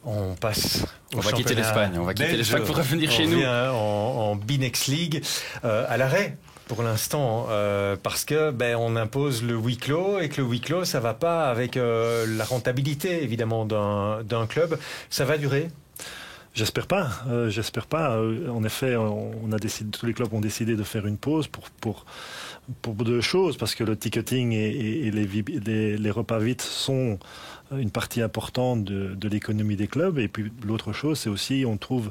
On passe on va quitter l'Espagne. On va quitter l'Espagne pour revenir chez nous. En B-Next League, à l'arrêt. Pour l'instant, parce que on impose le huis clos et que le huis clos, ça va pas avec la rentabilité évidemment d'un club. Ça va durer? J'espère pas. J'espère pas. En effet, tous les clubs ont décidé de faire une pause pour deux choses, parce que le ticketing et les repas vides sont une partie importante de l'économie des clubs. Et puis l'autre chose, c'est aussi, on trouve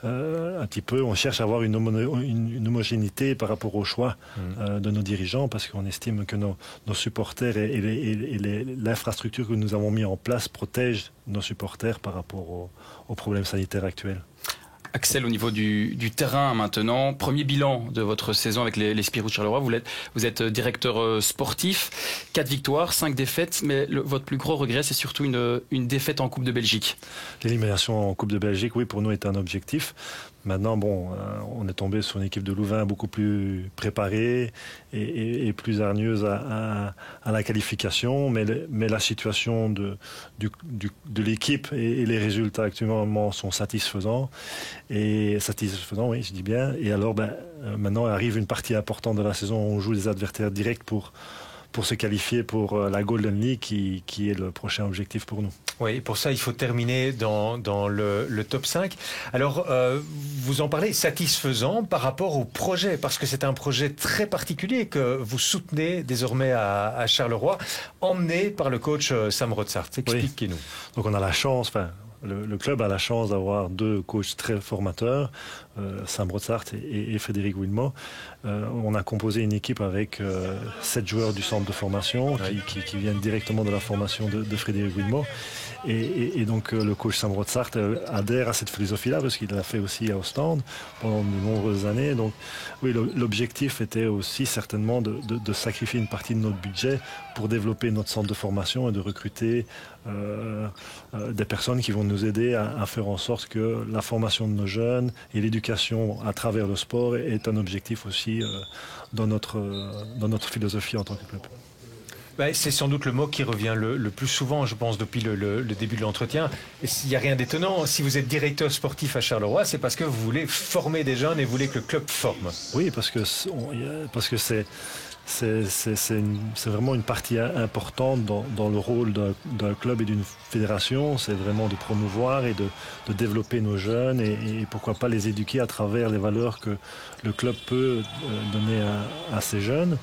on cherche à avoir une homogénéité par rapport au choix de nos dirigeants, parce qu'on estime que nos supporters et l'infrastructure que nous avons mis en place protègent nos supporters par rapport aux problèmes sanitaires actuels. Axel, au niveau du terrain maintenant, premier bilan de votre saison avec les Spirou de Charleroi, vous êtes directeur sportif, 4 victoires, 5 défaites, mais votre plus gros regret, c'est surtout une défaite en Coupe de Belgique. L'élimination en Coupe de Belgique, oui, pour nous est un objectif. Maintenant, on est tombé sur une équipe de Louvain beaucoup plus préparée et plus hargneuse à la qualification, mais la situation de l'équipe et les résultats actuellement sont satisfaisants. Et satisfaisant, oui, je dis bien. Et alors, maintenant arrive une partie importante de la saison où on joue des adversaires directs pour se qualifier pour la Golden League qui est le prochain objectif pour nous. Oui, pour ça, il faut terminer dans le top 5. Alors, vous en parlez, satisfaisant par rapport au projet, parce que c'est un projet très particulier que vous soutenez désormais à Charleroi, emmené par le coach Sam Rotsart. Expliquez-nous. Oui. Donc on a la chance, le club a la chance d'avoir 2 coachs très formateurs, Sam Rotsart et Frédéric Wilmot. On a composé une équipe avec 7 joueurs du centre de formation qui viennent directement de la formation de Frédéric Wilmot. Et donc le coach Sam Rotsart adhère à cette philosophie-là, parce qu'il l'a fait aussi à Ostende pendant de nombreuses années. Donc oui, l'objectif était aussi certainement de sacrifier une partie de notre budget pour développer notre centre de formation et de recruter des personnes qui vont nous aider à faire en sorte que la formation de nos jeunes et l'éducation à travers le sport est un objectif aussi dans notre philosophie en tant que club. C'est sans doute le mot qui revient le plus souvent, je pense, depuis le début de l'entretien. Il n'y a rien d'étonnant. Si vous êtes directeur sportif à Charleroi, c'est parce que vous voulez former des jeunes et vous voulez que le club forme. Oui, parce que c'est vraiment une partie importante dans le rôle d'un club et d'une fédération. C'est vraiment de promouvoir et de développer nos jeunes et pourquoi pas les éduquer à travers les valeurs que le club peut donner à ces jeunes.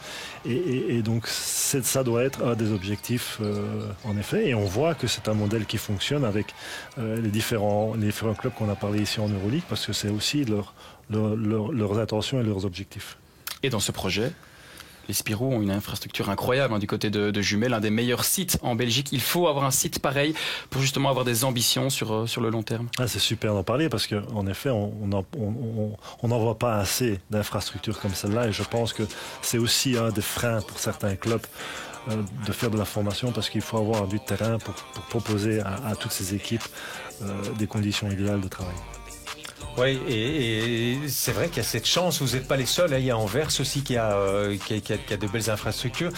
Et donc ça doit être un des objectifs en effet. Et on voit que c'est un modèle qui fonctionne avec les différents clubs qu'on a parlé ici en Euroleague, parce que c'est aussi leurs intentions et leurs objectifs. Et dans ce projet, les Spirou ont une infrastructure incroyable du côté de Jumelles, un des meilleurs sites en Belgique. Il faut avoir un site pareil pour justement avoir des ambitions sur le long terme. C'est super d'en parler, parce qu'en effet, on n'en voit pas assez d'infrastructures comme celle-là, et je pense que c'est aussi un des freins pour certains clubs de faire de la formation, parce qu'il faut avoir du terrain pour proposer à toutes ces équipes des conditions idéales de travail. Oui, et c'est vrai qu'il y a cette chance, vous n'êtes pas les seuls, il y a Anvers aussi qui a de belles infrastructures.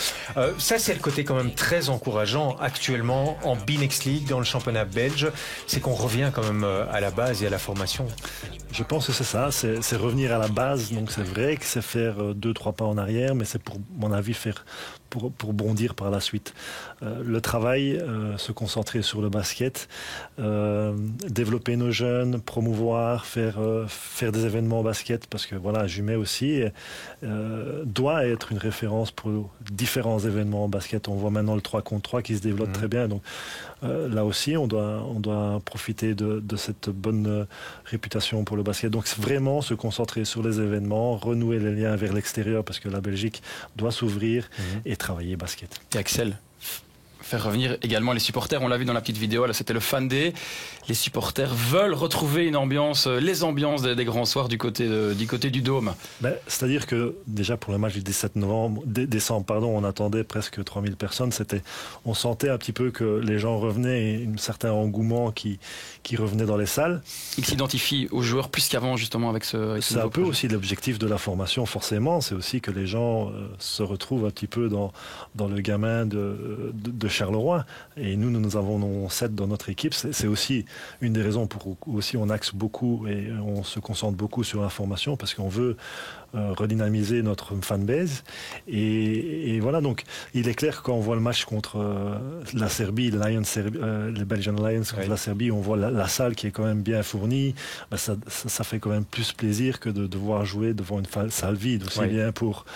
Ça, c'est le côté quand même très encourageant actuellement en B-Next League, dans le championnat belge, c'est qu'on revient quand même à la base et à la formation. Je pense que c'est ça, c'est revenir à la base. Donc c'est vrai que c'est faire 2-3 pas en arrière, mais c'est pour mon avis pour bondir par la suite. Le travail, se concentrer sur le basket, développer nos jeunes, promouvoir, faire des événements au basket, parce que voilà, Jumet aussi doit être une référence pour différents événements au basket. On voit maintenant le 3 contre 3 qui se développe très bien. Donc là aussi, on doit profiter de cette bonne réputation pour le basket. Donc c'est vraiment se concentrer sur les événements, renouer les liens vers l'extérieur, parce que la Belgique doit s'ouvrir et travailler basket. Et Axel, faire revenir également les supporters, on l'a vu dans la petite vidéo, là c'était le Fan Day. Les supporters veulent retrouver une ambiance, les ambiances des grands soirs du côté du Dôme. C'est-à-dire que déjà pour le match du 17 décembre, on attendait presque 3000 personnes. On sentait un petit peu que les gens revenaient, et un certain engouement qui revenait dans les salles. Ils s'identifient aux joueurs plus qu'avant justement avec ce c'est un peu projet. Aussi l'objectif de la formation, forcément. C'est aussi que les gens se retrouvent un petit peu dans le gamin de de Charleroi. Et nous avons 7 dans notre équipe. C'est aussi une des raisons pour aussi on axe beaucoup et on se concentre beaucoup sur la formation parce qu'on veut redynamiser notre fanbase. Et voilà, donc il est clair que quand on voit le match contre la Serbie, les Belgian Lions contre la Serbie, on voit la salle qui est quand même bien fournie. Ça fait quand même plus plaisir que de devoir jouer devant une salle vide, aussi bien pour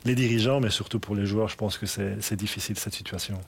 les dirigeants, mais surtout pour les joueurs. Je pense que c'est difficile cette situation.